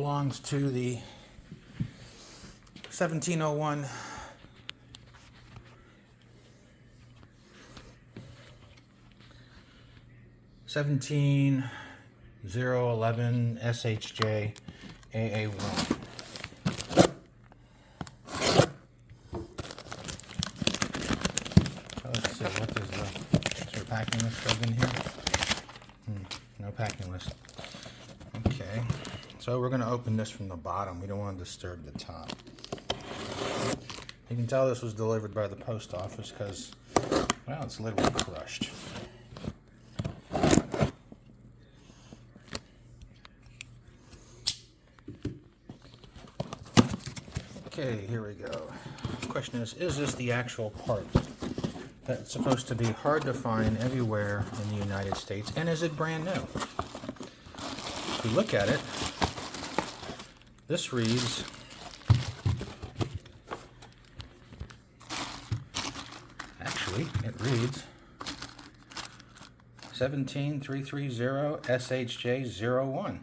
Belongs to the 1701 17011 SHJ AA1. Let's see, what is there a packing list stuff in here? No packing list. Okay, so we're going to open this from the bottom. We don't want to disturb the top. You can tell this was delivered by the post office because, well, it's literally crushed. Okay, here we go. The question is this the actual part that's supposed to be hard to find everywhere in the United States, and is it brand new? If you look at it, this reads it reads 17330 SHJ01.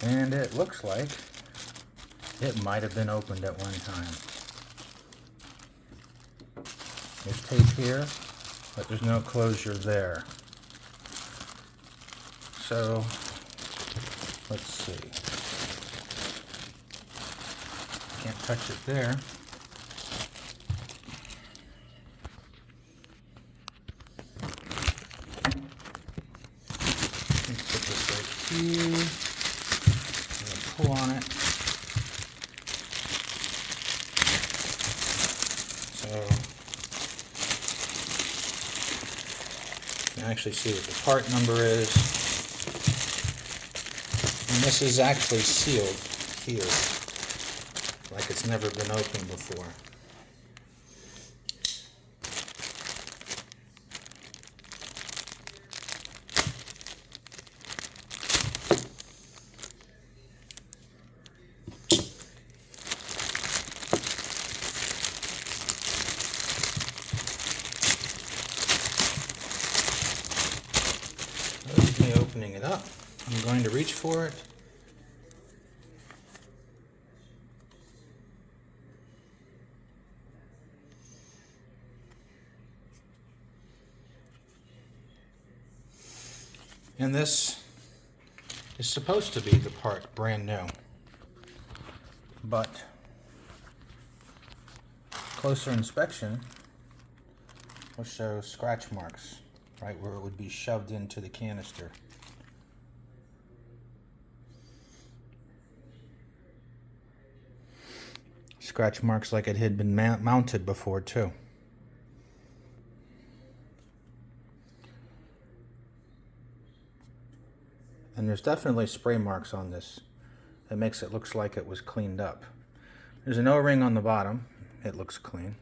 And it looks like it might have been opened at one time. There's tape here, but there's no closure there. So, let's see. Can't touch it there. Let's put this right here. Pull on it. So you can actually see what the part number is. And this is actually sealed here, like it's never been opened before. Me opening it up. I'm going to reach for it. And this is supposed to be the part brand new, but closer inspection will show scratch marks right where it would be shoved into the canister. Scratch marks like it had been mounted before too. And there's definitely spray marks on this. It makes it look like it was cleaned up. There's an O-ring on the bottom. It looks clean.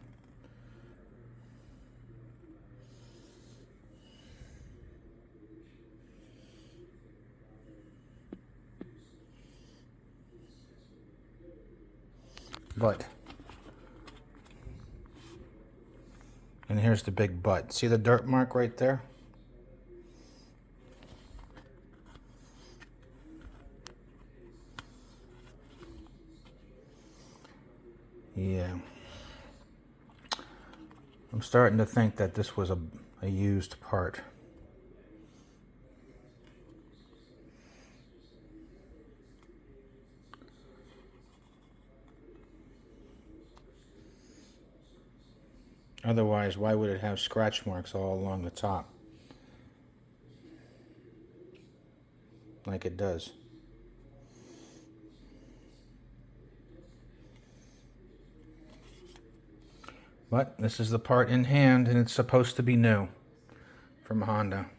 And here's the big but. See the dirt mark right there? Yeah. I'm starting to think that this was a used part. Otherwise, why would it have scratch marks all along the top? Like it does. But this is the part in hand, and it's supposed to be new from Honda.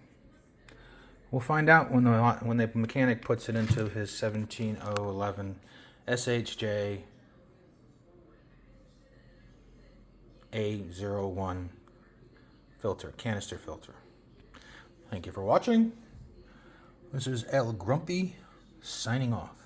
We'll find out when the mechanic puts it into his 17011 SHJ A01 filter, canister filter. Thank you for watching. This is El Grumpy signing off.